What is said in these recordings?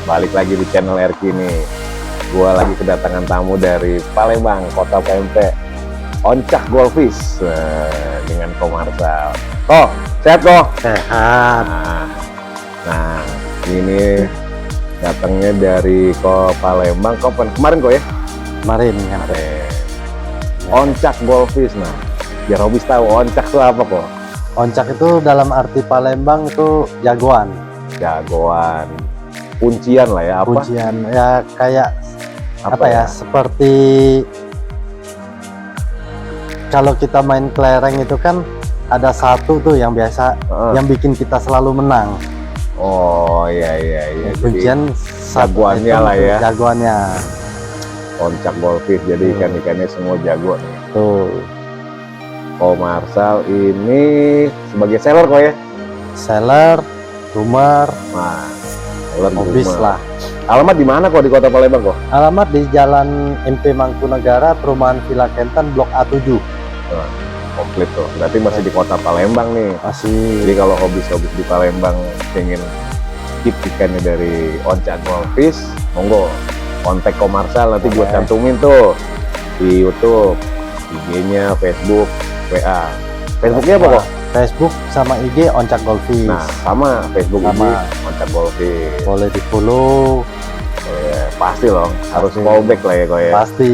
balik lagi di channel Erki nih. Gua lagi kedatangan tamu dari Palembang, kota PMP, Oncak Golfish dengan Komarsal. Kok, sehat kok? Sehat. Nah, ini datangnya dari Palembang. Kemarin kok ya? Kemarin ya. Oncak Golfish. Nah, biar habis tahu Oncak itu apa kok? Oncak itu dalam arti Palembang itu jagoan. Jagoan. Kuncian lah ya, apa? Kuncian ya, kayak apa ya? Seperti kalau kita main kelereng itu kan ada satu tuh yang biasa yang bikin kita selalu menang. Oh iya. Kuncian jagoannya lah ya. Jagoannya. Oncak Golfish, jadi ikan-ikannya semua jago nih. Tuh. Komarsal ini sebagai seller kok ya? Seller, rumah, hobi lah. Alamat di mana kok di Kota Palembang kok? Alamat di Jalan MP Mangkunegara, Perumahan Villa Kentan, Blok A7. Nah, komplit tuh. Berarti masih di Kota Palembang nih. Masih. Jadi kalau hobi di Palembang pengen keep ikannya dari Oncak Golfish, monggo kontak Komarsal, nanti gue cantumin tuh di YouTube, IG-nya, Facebook, WA. Facebooknya apa kok? Facebook sama IG Oncak Golfish. Nah, sama Facebook sama. IG Oncak Golfish. Boleh di follow. Oh ya, pasti loh, harus callback lah ya kok ya. Pasti.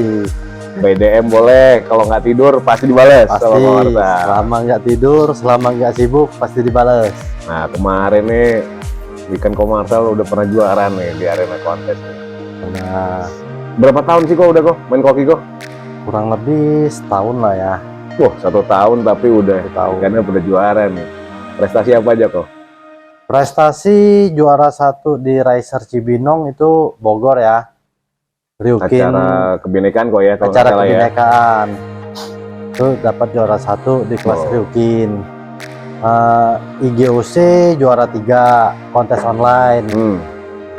BDM boleh, kalau nggak tidur pasti dibales. Pasti. Selama nggak tidur, selama nggak sibuk pasti dibales. Nah, kemarin nih ikan Komarsal udah pernah juara nih di arena kontes nih. Nah, berapa tahun sih kok udah kok main koki kok? Kurang lebih setahun lah ya. Wah, 1 tahun tapi udah ikannya udah juara nih. Prestasi apa aja kok? Prestasi juara 1 di Racer Cibinong itu Bogor ya. Ryukin. Acara kebinekaan kok ya? Acara kebinekaan. Itu dapat juara 1 di kelas Ryukin. IGOC juara 3 kontes online.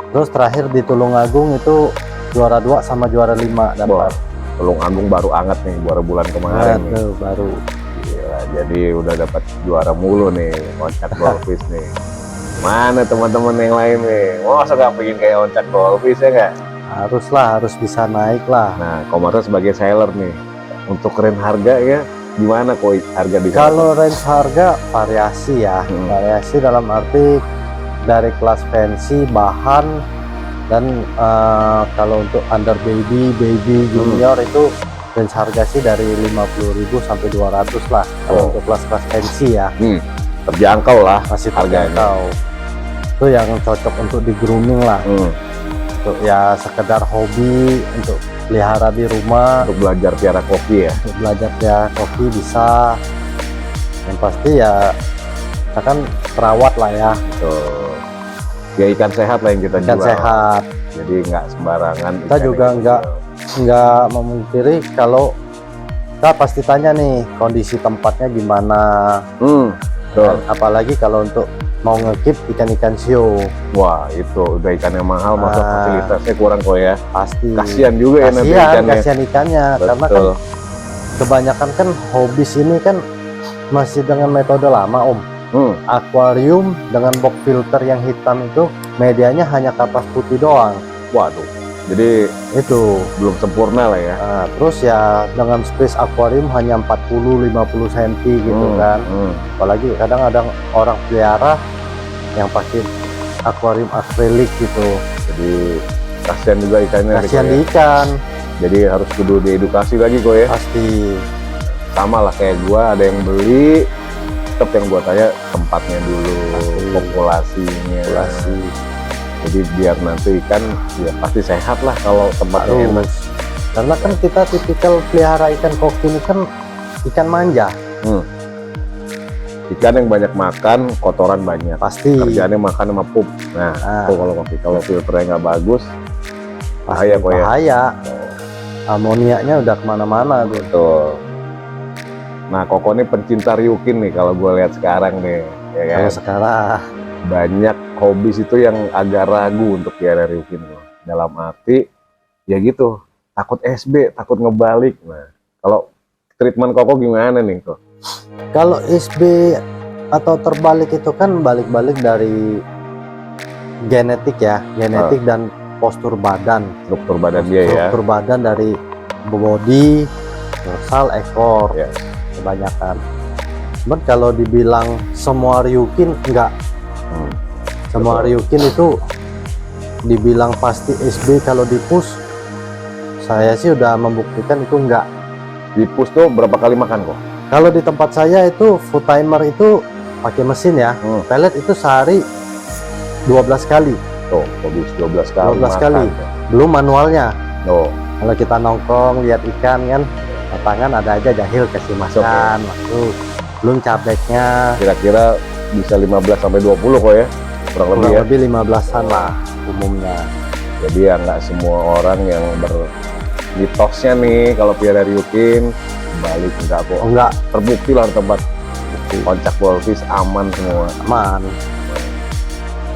Terus terakhir di Tulungagung itu juara 2 sama juara 5 dapat. Tulungagung baru anget nih, baru bulan kemarin nih. Baru. Gila, jadi udah dapat juara mulu nih Oncak Golfish nih. Mana teman-teman yang lain nih? Masa nggak pengen kayak Oncak Golfish ya nggak? Harus bisa naik lah. Nah, Komarsal sebagai seller nih, untuk range harga ya gimana kok harga di sana? Kalau range harga variasi ya, variasi dalam arti dari kelas fancy, bahan, dan kalau untuk under baby junior itu range harga sih dari 50.000 sampai 200 lah. Kalau untuk kelas-kelas fancy ya, terjangkau lah, masih terjangkau. Itu yang cocok untuk di grooming lah. Untuk ya sekedar hobi, untuk pelihara di rumah, untuk belajar piara koki ya. Untuk belajar piara koki bisa. Yang pasti ya kita kan perawat lah ya. Betul. Ya ikan sehat lah yang kita jual. Ikan sehat. Jadi nggak sembarangan. Kita juga nggak memungkiri kalau kita pasti tanya nih kondisi tempatnya gimana. Dan apalagi kalau untuk mau ngekip ikan-ikan shio. Wah, itu udah ikan yang mahal, masa fasilitasnya kurang kok ya. Pasti. Kasihan juga ya nanti ikannya. Kasihan ikannya. Karena kan kebanyakan kan hobis ini kan masih dengan metode lama om. Akuarium dengan box filter yang hitam itu medianya hanya kapas putih doang. Waduh, jadi itu belum sempurna lah ya. Terus ya dengan space akuarium hanya 40-50 cm gitu kan. Apalagi kadang-kadang orang pelihara yang pakai akuarium akrilik gitu. Jadi kasihan juga ikannya. Kasihan ikan. Jadi harus kudu diedukasi lagi kok ya. Pasti. Sama lah kayak gua, ada yang beli, tetap yang gua tanya tempatnya dulu, populasinya. Jadi biar nanti ikan ya pasti sehat lah kalau tempatnya enak. Karena kan kita tipikal pelihara ikan koki ini kan ikan manja. Ikan yang banyak makan, kotoran banyak. Pasti. Kerjaannya makan sama pup. Nah, kalau koki, kalau filternya nggak bagus, bahaya kok ya. Bahaya. Amoniaknya udah kemana-mana tuh. Betul. Nah, Koko ini pencinta Ryukin nih kalau gue lihat sekarang nih, ya kan? Kalau sekarang banyak hobis itu yang agak ragu untuk piara Ryukin loh. Dalam arti ya gitu, takut SB, takut ngebalik. Nah, kalau treatment Koko gimana nih kok? Kalau SB atau terbalik itu kan balik-balik dari genetik ya, genetik dan postur badan. Struktur badan dia ya. Struktur badan dari body, dorsal, ekor, Ya. kebanyakan. Cuman kalau dibilang semua Ryukin enggak. Semua Betul. Ryukin itu dibilang pasti SB kalau di push, saya sih udah membuktikan itu enggak. Di push tuh berapa kali makan kok? Kalau di tempat saya itu full timer itu pakai mesin ya, pellet itu sehari 12 kali, Tuh, habis 12 kali 12 makan. kali. Belum manualnya. Tuh, Kalau kita nongkrong lihat ikan kan, tangan ada aja jahil kasih makan, masuk. Belum cabeknya, kira-kira bisa 15 sampai 20 kok ya. Kurang lebih kurang ya. lebih 15-an lah umumnya. Jadi ya nggak semua orang yang bermitosnya nih kalau piara Ryukin balik enggak kok. Oh, enggak, Terbukti lah tempat koncak wolfish aman semua. aman.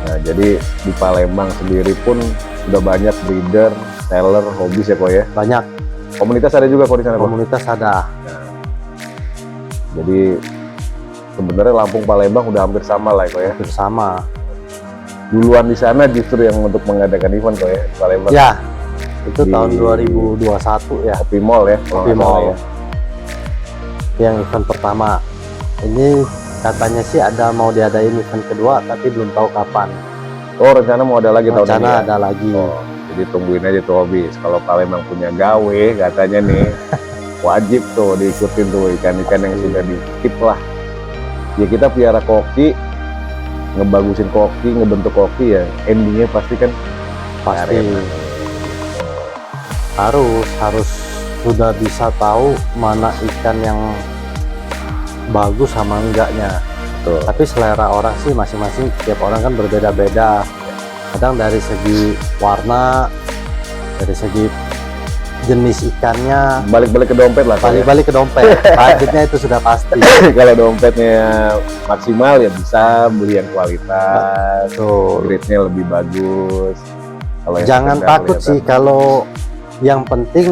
Nah, jadi di Palembang sendiri pun sudah banyak breeder, seller, hobis ya kok ya. Banyak Komunitas ada juga kok di sana kok. komunitas ada. Jadi sebenarnya Lampung Palembang udah hampir sama lah kok ya. Hampir sama. Duluan di sana justru yang untuk mengadakan event kok ya di Palembang. Ya, itu Di- tahun 2021 ya, Kopi Mall ya. kalau Kopi nggak salah Mall. ya. Yang event pertama. Ini katanya sih ada mau diadain event kedua, tapi belum tahu kapan. Oh, rencana mau ada lagi tahun ini. Rencana Ya? ada lagi. Oh, jadi tungguin aja tuh hobis. Kalau Palembang punya gawe katanya nih wajib tuh diikutin tuh ikan-ikan yang sudah di keep lah. Ya kita piara koki, ngebagusin koki, ngebentuk koki ya endingnya pasti kan Pasti arena. harus sudah bisa tahu mana ikan yang bagus sama enggaknya. Tuh. Tapi selera orang sih masing-masing, tiap orang kan berbeda-beda. Kadang dari segi warna, dari segi jenis ikannya, Balik-balik ke dompet lah. Kak, ya. balik-balik ke dompet. Budgetnya itu sudah pasti. Kalau dompetnya maksimal ya bisa beli yang kualitas, Tuh. grade-nya lebih bagus. Kalau yang Jangan sekedar takut kelihatan. sih, kalau yang penting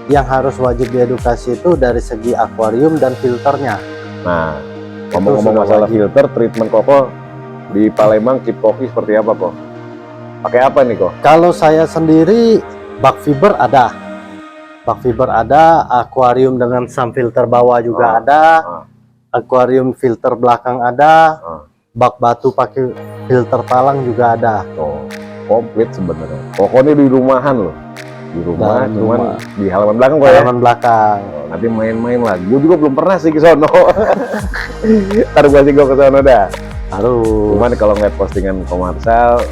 yang harus wajib diedukasi itu dari segi akuarium dan filternya. Nah, ngomong-ngomong sudah masalah wajib. filter, treatment koko di Palembang Keep Koki seperti apa kok? Pakai apa nih kok? Kalau saya sendiri bak fiber ada, akuarium dengan sam filter bawah juga ada, akuarium filter belakang ada, bak batu pakai filter talang juga ada. Oh, komplit sebenarnya. Pokoknya di rumahan loh, di rumah, Dalam cuman rumah. di halaman belakang kok ya. Halaman belakang. Oh, nanti main-main lah. Gue juga belum pernah sih ke sono. Ntar gue sih gue ke sono dah. Harus. Cuman kalau ngeliat postingan komersial,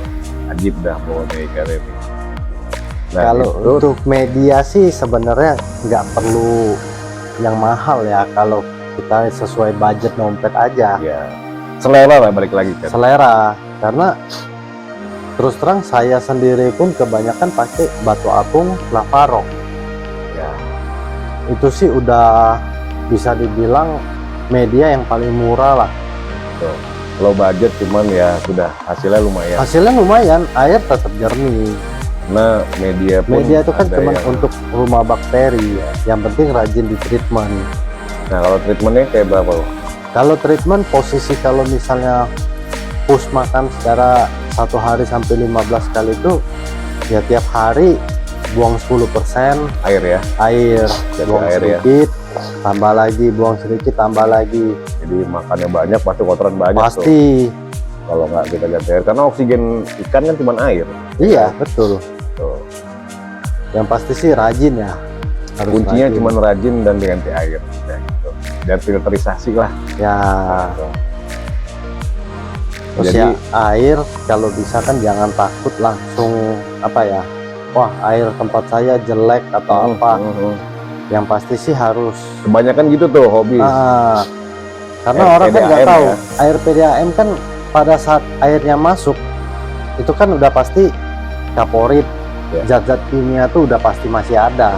ajib dah pokoknya ikan ini. Nah, Kalau itu, untuk media sih sebenarnya nggak perlu yang mahal ya, kalau kita sesuai budget dompet aja. ya selera lah balik lagi kan. Selera, karena terus terang saya sendiri pun kebanyakan pakai batu apung Lavarok. Ya, Itu sih udah bisa dibilang media yang paling murah lah. tuh. Low budget cuman ya sudah hasilnya lumayan. Hasilnya lumayan, air tetap jernih. Karena media pun Media itu kan ada cuma yang- untuk rumah bakteri, yang penting rajin di treatment. Nah, kalau treatmentnya kayak berapa loh? Kalau treatment posisi kalau misalnya push makan secara satu hari sampai 15 kali itu ya tiap hari buang 10% Air ya, air, jadi buang air ya. sedikit, tambah lagi, buang sedikit, tambah lagi. Jadi makannya banyak, pasti kotoran banyak tuh. Pasti, Kalau nggak kita ganti air, karena oksigen ikan kan cuma air. iya betul. Tuh. Yang pasti sih rajin ya. Harus Kuncinya rajin. cuma rajin dan diganti air. Ya, gitu. Dan filterisasi lah. Ya, Tuh. terus Jadi- ya air kalau bisa kan jangan takut langsung apa ya. Wah, air tempat saya jelek atau apa. Yang pasti sih harus Kebanyakan gitu tuh hobi. karena Air orang kan nggak PDAM tahu ya. air PDAM kan pada saat airnya masuk itu kan udah pasti kaporit, Ya. zat-zat kimia tuh udah pasti masih ada.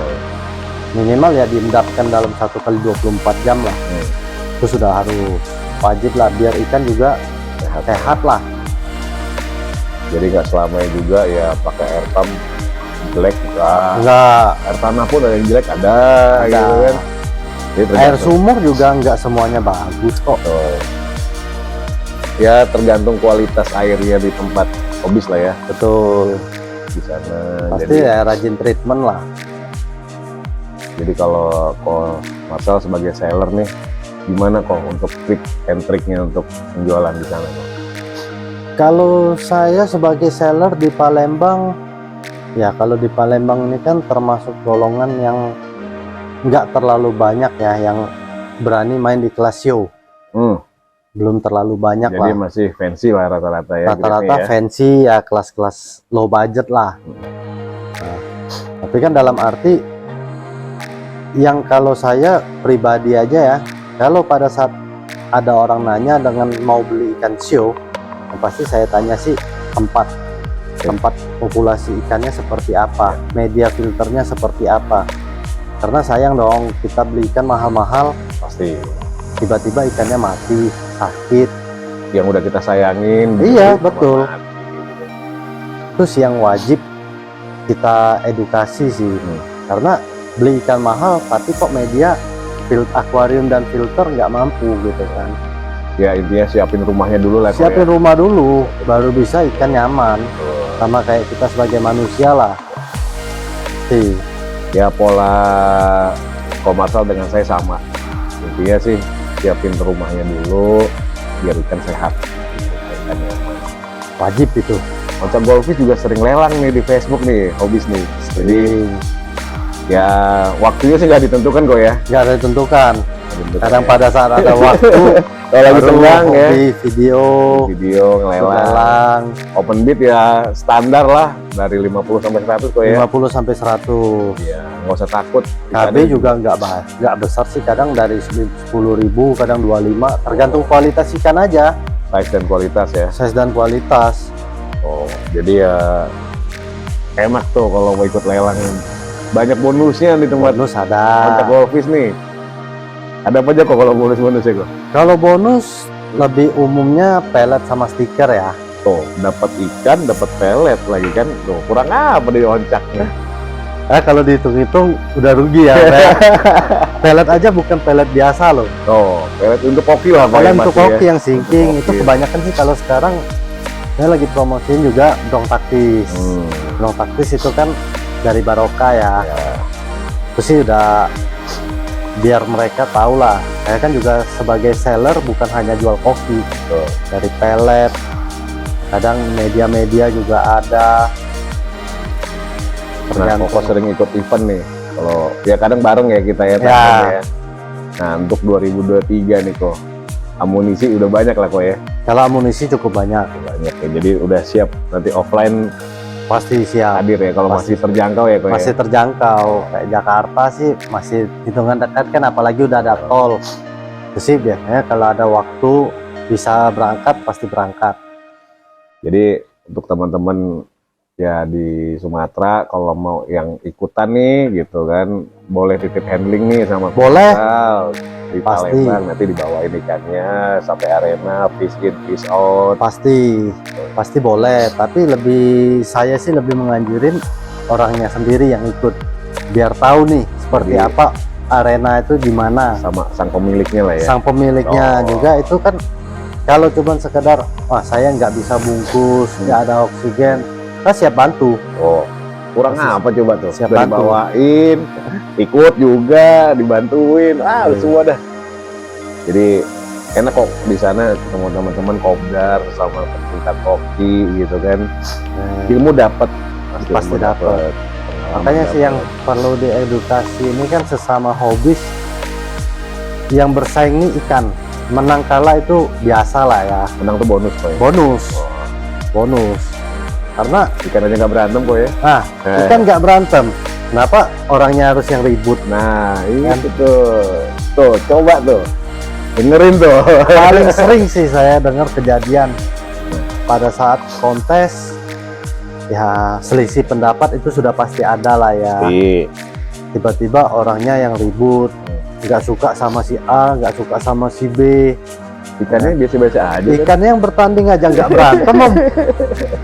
Minimal ya diendapkan dalam 1 kali 24 jam lah. Itu sudah harus wajib lah biar ikan juga sehat lah. Jadi nggak selamanya juga ya pakai air pump jelek enggak. Enggak, Air tanah pun ada yang jelek ada, Ada. gitu kan. Jadi air tergantung. sumur juga nggak semuanya bagus kok. Tuh. Ya tergantung kualitas airnya di tempat hobis lah ya betul. di sana. Pasti ya rajin treatment lah. Jadi kalau Marcel sebagai seller nih, gimana kok untuk trik and triknya untuk penjualan di sana kok? Kalau saya sebagai seller di Palembang, ya kalau di Palembang ini kan termasuk golongan yang nggak terlalu banyak ya yang berani main di kelas show. Belum terlalu banyak. Jadi lah. masih fancy lah rata-rata ya. Rata-rata ya. fancy ya, kelas-kelas low budget lah. Nah, tapi kan dalam arti yang kalau saya pribadi aja ya, kalau pada saat ada orang nanya dengan mau beli ikan show, yang pasti saya tanya sih tempat populasi ikannya seperti apa, media filternya seperti apa. Karena sayang dong kita beli ikan mahal-mahal, Pasti tiba-tiba ikannya mati, sakit. yang udah kita sayangin. Iya, gitu, betul. mati. Terus yang wajib kita edukasi sih, karena beli ikan mahal tapi kok media akuarium dan filter nggak mampu gitu kan. Ya intinya siapin rumahnya dulu lah. Siapin rumah dulu, baru bisa ikan nyaman. Sama kayak kita sebagai manusia lah. Ya pola komersial dengan saya sama. Intinya sih siapin rumahnya dulu biar ikan sehat. Ikan nyaman. Wajib itu. Onca Goldfish juga sering lelang nih di Facebook nih, hobis nih. Jadi ya waktunya sih nggak ditentukan kok ya. Nggak ada ditentukan. Kadang Ya. pada saat ada waktu Kalau lagi baru senggang ya, hobi video ngelelang. lelang Open bid ya standar lah dari 50 sampai 100 kok ya. 50 sampai 100. Iya, nggak usah takut. KB juga nggak besar sih, kadang dari 10.000, kadang 25, tergantung kualitas ikan aja, Size dan kualitas ya. size dan kualitas. Oh, jadi ya enak tuh kalau mau ikut lelang. Banyak bonusnya di tempat Bonus Onca ada. Goldfish nih. Ada apa aja kok kalau bonusnya kok? Kalau bonus lebih umumnya pelet sama stiker ya. Tuh, dapat ikan, dapat pelet lagi kan. Tuh, kurang apa di oncaknya? Kalau dihitung-hitung udah rugi ya. Pelet aja bukan pelet biasa loh. Tuh, pelet untuk koki lah Pak, Pelet ya, untuk Mas, ya. koki yang sinking itu Koki. kebanyakan sih kalau sekarang saya lagi promosiin juga dong taktis. Dong taktis itu kan dari Baroka ya. Itu sih udah biar mereka tahu lah. Saya kan juga sebagai seller bukan hanya jual koki, dari pelet, kadang media-media juga ada. Nah, Koko sering ikut event nih. Kalau ya kadang bareng ya kita ya. Ya. Nah, untuk 2023 nih kok. Amunisi udah banyak lah kok ya. Kalau amunisi cukup banyak. Banyak ya. Jadi udah siap nanti offline Pasti siap. hadir ya kalau Pasti. masih terjangkau ya kok Masih ya. terjangkau. Kayak Jakarta sih masih hitungan dekat kan, apalagi udah ada tol. Itu sih biasanya kalau ada waktu bisa berangkat pasti berangkat. Jadi untuk teman-teman ya di Sumatera kalau mau yang ikutan nih gitu kan, boleh titip handling nih sama Boleh. Marcel di Pasti. Palembang, nanti dibawain ikannya sampai arena, fish in, fish out. Pasti boleh, tapi saya sih lebih menganjurin orangnya sendiri yang ikut, biar tahu nih seperti Jadi, apa arena itu di mana. Sama sang pemiliknya lah ya. Sang pemiliknya juga itu kan, kalau cuma sekedar wah saya nggak bisa bungkus, nggak ada oksigen, kita siap bantu. Oh, kurang Pasti apa coba tuh? siap Udah bantu. dibawain, ikut juga, dibantuin, semua dah. Jadi enak kok di sana ketemu teman-teman kopdar sama pecinta kopi gitu kan. Ilmu dapat, Pasti dapat. Makanya sih yang perlu diedukasi ini kan sesama hobis, yang bersaing nih ikan, menang kalah itu biasa lah ya, menang tuh bonus kok ya. bonus. Karena Ikan aja nggak berantem kok ya. ikan nggak berantem, kenapa orangnya harus yang ribut? Nah, itu tuh coba tuh dengerin tuh. Paling sering sih saya dengar kejadian pada saat kontes, ya selisih pendapat itu sudah pasti ada lah ya. Tiba-tiba orangnya yang ribut, nggak suka sama si A, nggak suka sama si B. Ikannya biasa-biasa aja kan? Ikannya yang bertanding aja nggak berantem, Om.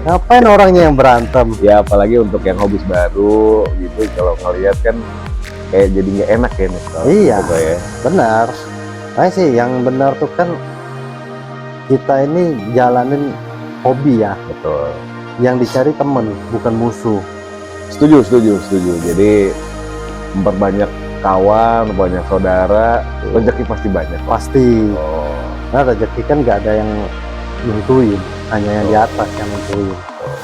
Ngapain orangnya yang berantem? Ya apalagi untuk yang hobis baru gitu, kalau ngelihat kan kayak jadi nggak enak ya nih. Iya. Gitu ya. Benar. Nah sih yang benar tuh kan kita ini jalanin hobi ya. Betul. yang dicari temen bukan musuh. Setuju. Jadi memperbanyak kawan, banyak saudara, rezeki pasti banyak. Pasti. Oh, Nah, rezeki kan nggak ada yang nentuin, hanya yang di atas yang nentuin.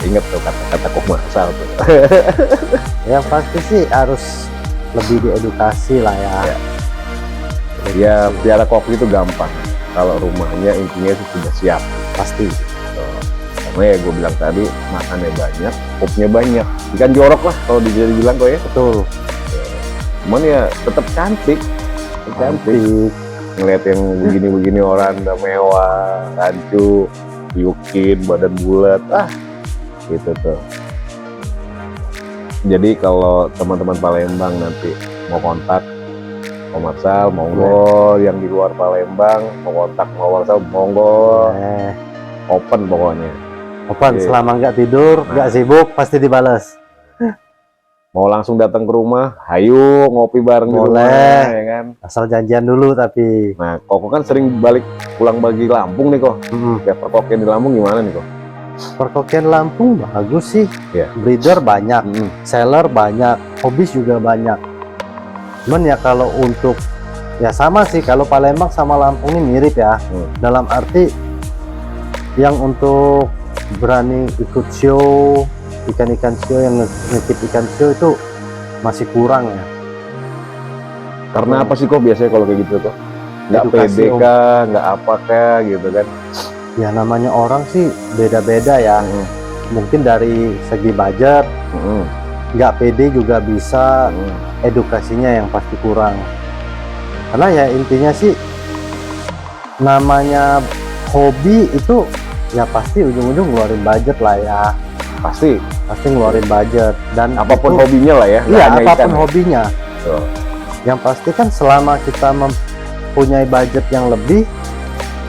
inget tuh kata-kata Kok Marsal tuh. Yang pasti sih harus lebih diedukasi lah ya. Ya. Ya, piara kopi itu gampang. Kalau rumahnya intinya itu sudah siap. Pasti. Karena ya gue bilang tadi, makannya banyak, kopnya banyak. Ikan jorok lah kalau dibilang kok ya. Betul. Cuman ya tetap cantik. Cantik. Ngeliat yang begini-begini orang udah mewah, rancu, yukin, badan bulat, gitu tuh. Jadi kalau teman-teman Palembang nanti mau kontak Kok Marsal, monggo. Yang di luar Palembang mau kontak Kok Marsal, monggo. Open pokoknya. Open, Oke. selama nggak tidur, nggak sibuk, pasti dibales. Mau langsung datang ke rumah, hayu ngopi bareng di Boleh. rumah, ya kan. Asal janjian dulu tapi. Nah, Koko kan sering pulang bagi Lampung nih kok. Kayak perkokian di Lampung gimana nih kok? Perkokian Lampung bagus sih. Iya. Breeder banyak, seller banyak, hobis juga banyak. Cuman ya kalau untuk ya sama sih, kalau Palembang sama Lampung ini mirip ya. Dalam arti yang untuk berani ikut show, ikan-ikan show, yang ngekip ikan show itu masih kurang ya. Karena apa sih kok biasanya kalau kayak gitu kok? Nggak Edukasi, pede kah, nggak apakah gitu kan? Ya namanya orang sih beda-beda ya. Mungkin dari segi budget, nggak pede juga bisa, edukasinya yang pasti kurang. Karena ya intinya sih namanya hobi itu ya pasti ujung-ujung ngeluarin budget lah ya. Pasti ngeluarin budget, dan Apapun itu, hobinya lah ya. nggak iya hanya apapun ikan ya. hobinya. Tuh. Yang pasti kan selama kita mempunyai budget yang lebih,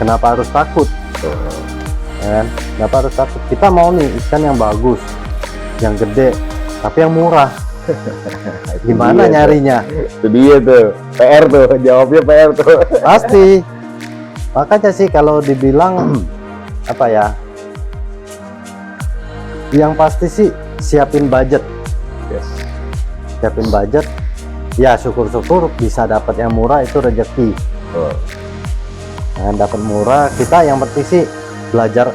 kenapa harus takut? Tuh. Kan? Kenapa harus takut? Kita mau nih ikan yang bagus, yang gede, tapi yang murah. Itu Gimana dia nyarinya? tuh. Itu dia tuh. PR tuh, jawabnya PR tuh. Pasti. Makanya sih kalau dibilang apa ya? Yang pasti sih siapin budget. Yes. Siapin budget. Ya syukur-syukur bisa dapat yang murah, itu rezeki. Tuh. Nah, dapat murah, kita yang penting sih belajar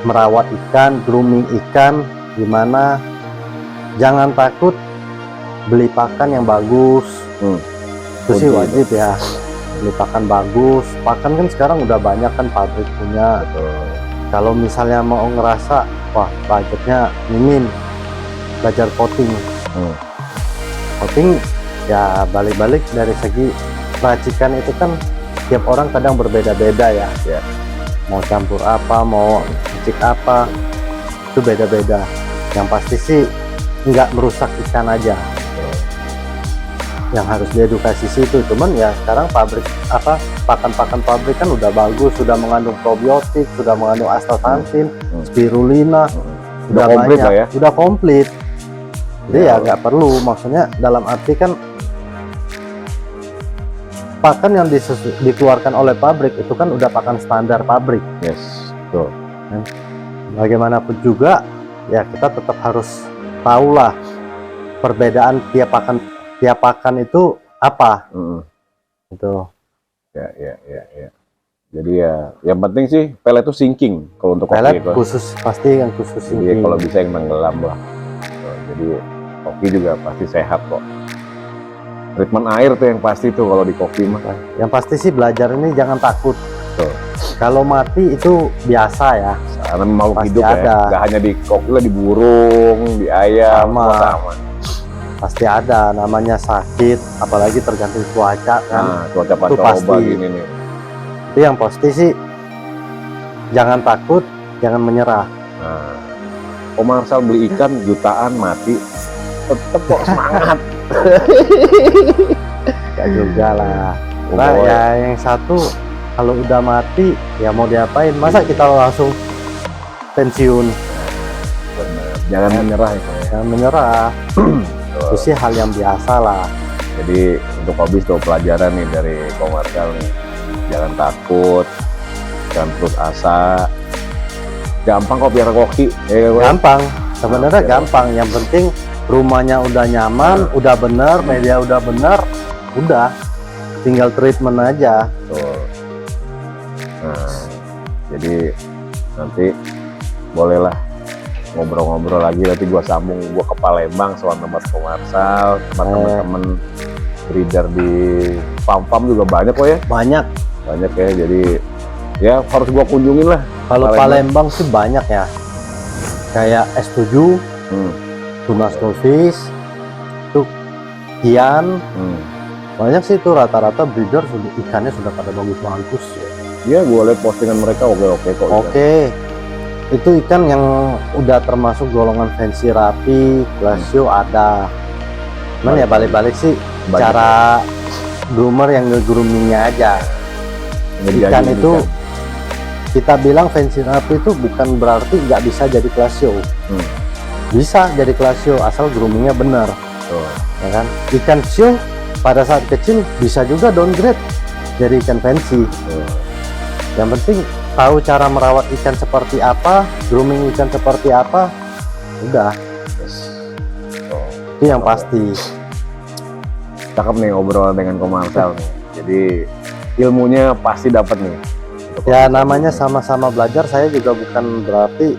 merawat ikan, grooming ikan, gimana. Jangan takut beli pakan yang bagus. Itu sih wajib ya. Beli pakan bagus. Pakan kan sekarang udah banyak kan pabrik punya. Kalau misalnya mau ngerasa wah budgetnya minim, belajar coating. Coating ya balik-balik dari segi racikan itu kan tiap orang kadang berbeda-beda ya. Mau campur apa, mau racik apa, itu beda-beda. Yang pasti sih nggak merusak ikan aja. Yang harus diedukasi situ. Cuman ya sekarang pabrik pakan-pakan pabrik kan udah bagus, sudah mengandung probiotik, sudah mengandung astaxanthin, spirulina, Udah komplit banyak, lah ya. udah komplit. Jadi ya nggak perlu, maksudnya dalam arti kan pakan yang dikeluarkan oleh pabrik itu kan udah pakan standar pabrik. Yes. Tuh. Bagaimanapun juga ya kita tetap harus tahulah perbedaan tiap pakan itu apa. Itu. Ya. Jadi ya, yang penting sih pelet itu sinking kalau untuk Pelet koki itu. khusus, pasti yang khusus Jadi ini. kalau bisa yang tenggelam lah. Jadi koki juga pasti sehat kok. Treatment air tuh yang pasti tuh kalau di koki mah. Yang pasti sih belajar ini jangan takut. Tuh. Kalau mati itu biasa ya. Karena makhluk Pasti hidup ada. ya. Gak hanya di koki lah, di burung, di ayam, Sama. sama. Pasti ada, namanya sakit, apalagi tergantung cuaca kan. Nah, cuaca Itu pancaroba pasti. gini nih. Itu yang pasti sih jangan takut, jangan menyerah. Nah, Kok Marsal beli ikan jutaan mati, tetep kok semangat. Gak juga lah. Nah ya yang satu kalau udah mati ya mau diapain? Masa kita langsung pensiun? Bener. Jangan menyerah ya. Jangan menyerah. Itu sih hal yang biasa lah. Jadi untuk hobis tuh pelajaran nih dari Kok Marsal nih. Jangan takut, jangan putus asa, gampang kok biar koki. Gampang, sebenarnya Oke. gampang. Yang penting rumahnya udah nyaman, udah bener, media udah bener, udah tinggal treatment aja. Tuh. Nah, jadi nanti bolehlah ngobrol-ngobrol lagi, nanti gua sambung gua ke Palembang soal tempat komersal, tempat teman-teman breeder di farm juga banyak kok ya. Banyak. Banyak ya, jadi ya harus gua kunjungin lah. Kalau Palembang sih banyak ya, kayak S7, Tunas Goldfish, itu Ian, banyak sih itu rata-rata breeder ikannya sudah pada bagus-bagus. Iya, gua lihat postingan mereka oke-oke kok. Oke. Itu ikan yang udah termasuk golongan fancy rapi, Glacio ada. Cuman ya balik-balik sih Banyak. cara groomer yang nge-groomingnya aja. Ikan itu kita bilang fancy rapi itu bukan berarti nggak bisa jadi Glacio. Bisa jadi Glacio asal groomingnya benar. Ya kan? Ikan shio pada saat kecil bisa juga downgrade jadi ikan fancy. Yang penting tahu cara merawat ikan seperti apa, grooming ikan seperti apa, udah. Itu yang pasti. Cakep nih obrolan dengan komersal nih. Jadi ilmunya pasti dapat nih. Ya namanya sama-sama belajar. Saya juga bukan berarti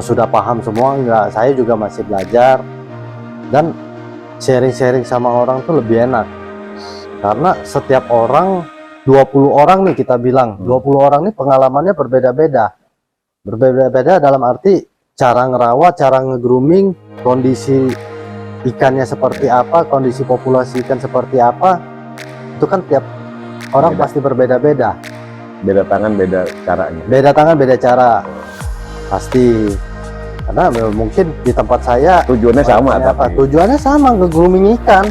sudah paham semua, enggak. Saya juga masih belajar. Dan sharing-sharing sama orang tuh lebih enak. Karena setiap orang 20 orang nih kita bilang, 20 orang nih pengalamannya berbeda-beda. Berbeda-beda dalam arti cara ngerawat, cara nge-grooming, kondisi ikannya seperti apa, kondisi populasi ikan seperti apa. Itu kan tiap orang pasti berbeda-beda. Beda tangan, beda caranya. Beda tangan, beda cara. Pasti. Karena mungkin di tempat saya Tujuannya sama, tapi tujuannya sama, nge-grooming ikan.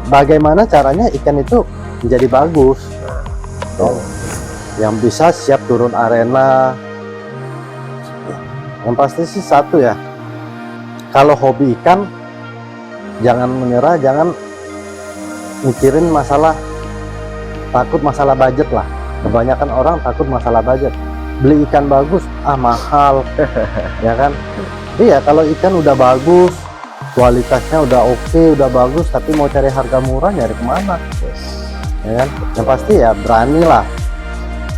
Bagaimana caranya ikan itu menjadi bagus. Yang bisa siap turun arena. Yang pasti sih satu ya, kalau hobi ikan jangan menyerah, jangan mikirin masalah, takut masalah budget lah. Kebanyakan orang takut masalah budget, beli ikan bagus mahal. Ya kan, iya. Kalau ikan udah bagus, kualitasnya udah oke, udah bagus, tapi mau cari harga murah nyari kemana? Ya kan? Yang pasti ya berani lah,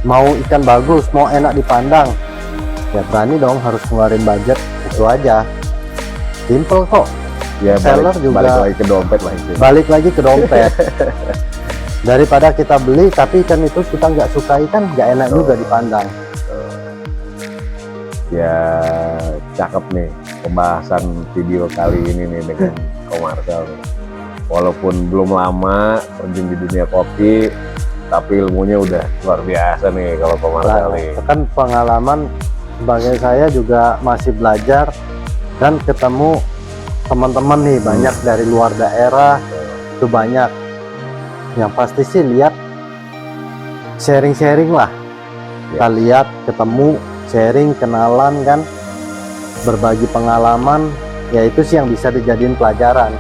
mau ikan bagus, mau enak dipandang ya berani dong, harus ngeluarin budget. Itu aja, simple kok ya. Seller juga balik lagi ke dompet lah itu. balik lagi ke dompet. Daripada kita beli tapi ikan itu kita nggak suka, ikan nggak enak juga dipandang. Ya cakep nih pembahasan video kali ini nih dengan komersal nih. Walaupun belum lama terjun di dunia kopi, tapi ilmunya udah luar biasa nih kalau komersal nih. Itu kan pengalaman sebagai saya juga masih belajar dan ketemu teman-teman nih banyak dari luar daerah, itu banyak. Yang pasti sih lihat sharing-sharing lah. Kita lihat, ketemu, sharing, kenalan kan, berbagi pengalaman, ya itu sih yang bisa dijadiin pelajaran.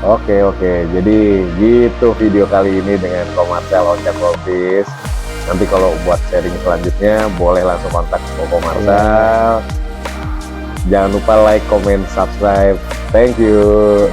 Oke, jadi gitu video kali ini dengan komersal Oncat Goldfish. Nanti kalau buat sharing selanjutnya boleh langsung kontak komersal. Jangan lupa like, comment, subscribe. Thank you.